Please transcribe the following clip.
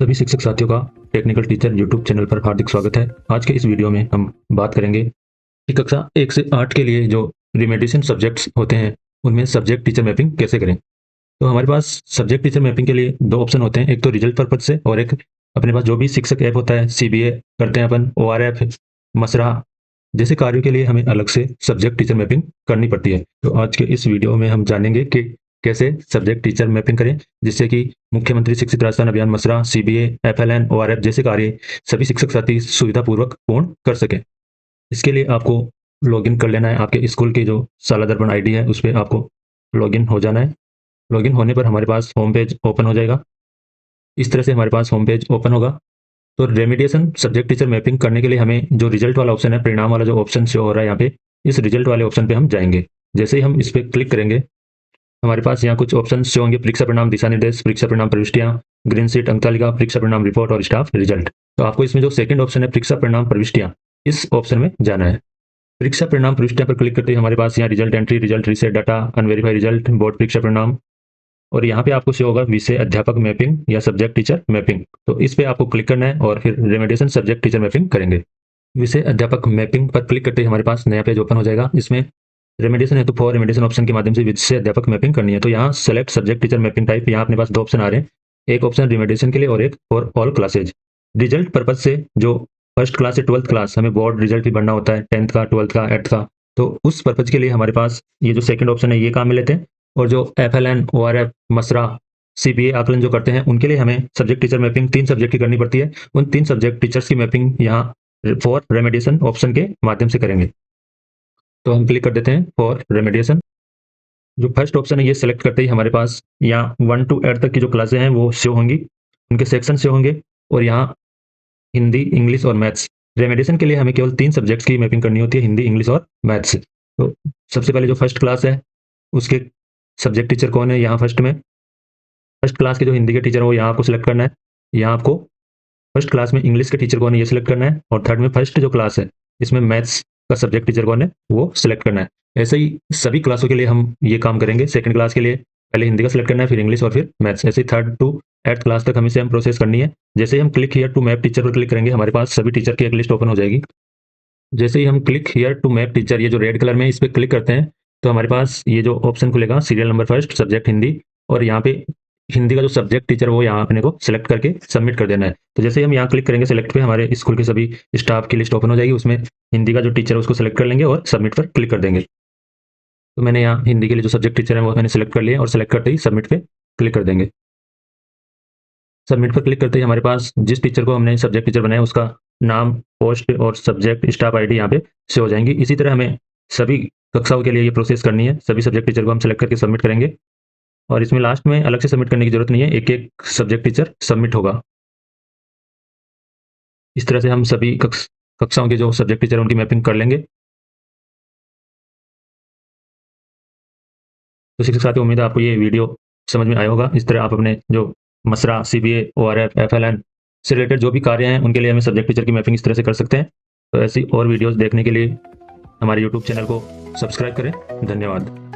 सभी शिक्षक साथियों का टेक्निकल टीचर यूट्यूब चैनल पर हार्दिक स्वागत है। आज के इस वीडियो में हम बात करेंगे कि कक्षा 1 से 8 के लिए जो रिमेडिएशन सब्जेक्ट्स होते हैं उनमें सब्जेक्ट टीचर मैपिंग कैसे करें। तो हमारे पास सब्जेक्ट टीचर मैपिंग के लिए दो ऑप्शन होते हैं, एक तो रिजल्ट पर्पज से और एक अपने पास जो भी शिक्षक ऐप होता है, सीबीए करते हैं अपन, ओआरएफ, मसरा जैसे कार्यों के लिए हमें अलग से सब्जेक्ट टीचर मैपिंग करनी पड़ती है। तो आज के इस वीडियो में हम जानेंगे कि कैसे सब्जेक्ट टीचर मैपिंग करें, जिससे कि मुख्यमंत्री शिक्षित राजस्थान अभियान, मसरा, सीबीए, एफएलएन, ओआरएफ जैसे कार्य सभी शिक्षक साथी सुविधापूर्वक पूर्ण कर सकें। इसके लिए आपको लॉगिन कर लेना है। आपके स्कूल की जो शाला दर्पण आईडी है उस पर आपको लॉगिन हो जाना है। लॉगिन होने पर हमारे पास होम पेज ओपन हो जाएगा। इस तरह से हमारे पास होम पेज ओपन होगा। तो रेमेडिएशन सब्जेक्ट टीचर मैपिंग करने के लिए हमें जो रिजल्ट वाला ऑप्शन है, परिणाम वाला जो ऑप्शन शो हो रहा है यहाँ पे, इस रिजल्ट वाले ऑप्शन पे हम जाएंगे। जैसे ही हम इस पर क्लिक करेंगे हमारे पास यहाँ कुछ ऑप्शन शो होंगे, परीक्षा परिणाम दिशा निर्देश, परीक्षा परिणाम प्रविष्टियां, ग्रीन शीट अंक तालिका, परीक्षा परिणाम रिपोर्ट और स्टाफ रिजल्ट। तो आपको इसमें जो सेकंड ऑप्शन है परीक्षा परिणाम प्रविष्टियां, इस ऑप्शन में जाना है। परीक्षा परिणाम प्रविष्टियां पर क्लिक करते ही हमारे पास यहाँ result entry, result reset data, unverified result, board परीक्षा परिणाम, और यहाँ पे आपको शो होगा विषय अध्यापक मैपिंग या सब्जेक्ट टीचर मैपिंग। तो इस पे आपको क्लिक करना है और फिर रेमेडिएशन सब्जेक्ट टीचर मैपिंग करेंगे। विषय अध्यापक मैपिंग पर क्लिक करते ही हमारे पास नया पेज ओपन हो जाएगा। इसमें रेमेडिएशन है तो फॉर रेमेडिएशन ऑप्शन के माध्यम से विषय अध्यापक मैपिंग करनी है। तो यहाँ select subject teacher mapping type, यहाँ अपने पास दो ऑप्शन आ रहे हैं, एक ऑप्शन रेमेडिएशन के लिए और एक for all classes. Result purpose से जो फर्स्ट क्लास से 12th क्लास हमें बोर्ड रिजल्ट भी भरना होता है, 10th का, 12th का, 8th का, तो उस पर्पज के लिए हमारे पास ये जो सेकंड ऑप्शन है ये काम में लेते हैं। और जो एफएलएन, ओआरएफ, मसरा, सीबीए आकलन जो करते हैं उनके लिए हमें सब्जेक्ट टीचर मैपिंग 3 सब्जेक्ट की करनी पड़ती है। उन 3 सब्जेक्ट टीचर्स की मैपिंग यहाँ फॉर रेमेडिएशन ऑप्शन के माध्यम से करेंगे। तो हम क्लिक कर देते हैं फॉर रेमेडिएशन। जो फर्स्ट ऑप्शन है ये सिलेक्ट करते ही हमारे पास यहाँ 1 to 8 तक की जो क्लासें हैं वो शो होंगी, उनके सेक्शन शो होंगे, और यहाँ हिंदी, इंग्लिश और मैथ्स। रेमेडिएशन के लिए हमें केवल 3 सब्जेक्ट्स की मैपिंग करनी होती है, हिंदी, इंग्लिश और मैथ्स। तो सबसे पहले जो फर्स्ट क्लास है उसके सब्जेक्ट टीचर कौन है, यहाँ फर्स्ट में फर्स्ट क्लास के जो हिंदी के टीचर है वो यहाँ आपको सिलेक्ट करना है। यहाँ आपको फर्स्ट क्लास में इंग्लिश के टीचर कौन है ये सिलेक्ट करना है, और थर्ड में फर्स्ट जो क्लास है इसमें मैथ्स का सब्जेक्ट टीचर कौन है वो सिलेक्ट करना है। ऐसे ही सभी क्लासों के लिए हम ये काम करेंगे। सेकंड क्लास के लिए पहले हिंदी का सिलेक्ट करना है, फिर इंग्लिश और फिर मैथ्स। ऐसे ही 3rd to 8th क्लास तक हमें सेम प्रोसेस करनी है। जैसे ही हम click here to map teacher पर क्लिक करेंगे हमारे पास सभी टीचर की एक लिस्ट ओपन हो जाएगी। जैसे ही हम click here to map teacher, ये जो रेड कलर में इस पर क्लिक करते हैं तो हमारे पास ये जो ऑप्शन खुलेगा serial number first subject Hindi, और यहाँ पे हिंदी का जो सब्जेक्ट टीचर वो यहाँ अपने को सिलेक्ट करके सबमिट कर देना है। तो जैसे ही हम यहाँ क्लिक करेंगे सिलेक्ट पे, हमारे स्कूल के सभी स्टाफ की लिस्ट ओपन हो जाएगी। उसमें हिंदी का जो टीचर है उसको सिलेक्ट कर लेंगे और सबमिट पर क्लिक कर देंगे। तो मैंने यहाँ हिंदी के लिए जो सब्जेक्ट टीचर है वो मैंने सिलेक्ट कर लिया और सिलेक्ट करते ही सबमिट पे क्लिक कर देंगे। सबमिट पर क्लिक करते ही हमारे पास जिस टीचर को हमने सब्जेक्ट टीचर बनाया उसका नाम, पोस्ट और सब्जेक्ट स्टाफ आईडी यहाँ पे से हो जाएंगी। इसी तरह हमें सभी कक्षाओं के लिए ये प्रोसेस करनी है। सभी सब्जेक्ट टीचर को हम सिलेक्ट करके सबमिट करेंगे, और इसमें लास्ट में अलग से सबमिट करने की जरूरत नहीं है, एक एक सब्जेक्ट टीचर सबमिट होगा। इस तरह से हम सभी कक्षाओं के जो सब्जेक्ट टीचर उनकी मैपिंग कर लेंगे। तो शिक्षक साथियों, उम्मीद है आपको ये वीडियो समझ में आया होगा। इस तरह आप अपने जो मसरा, सीबीए, ओआरएफ, एफएलएन से रिलेटेड जो भी कार्य हैं उनके लिए हमें सब्जेक्ट टीचर की मैपिंग इस तरह से कर सकते हैं। तो ऐसी और वीडियोस देखने के लिए हमारे यूट्यूब चैनल को सब्सक्राइब करें। धन्यवाद।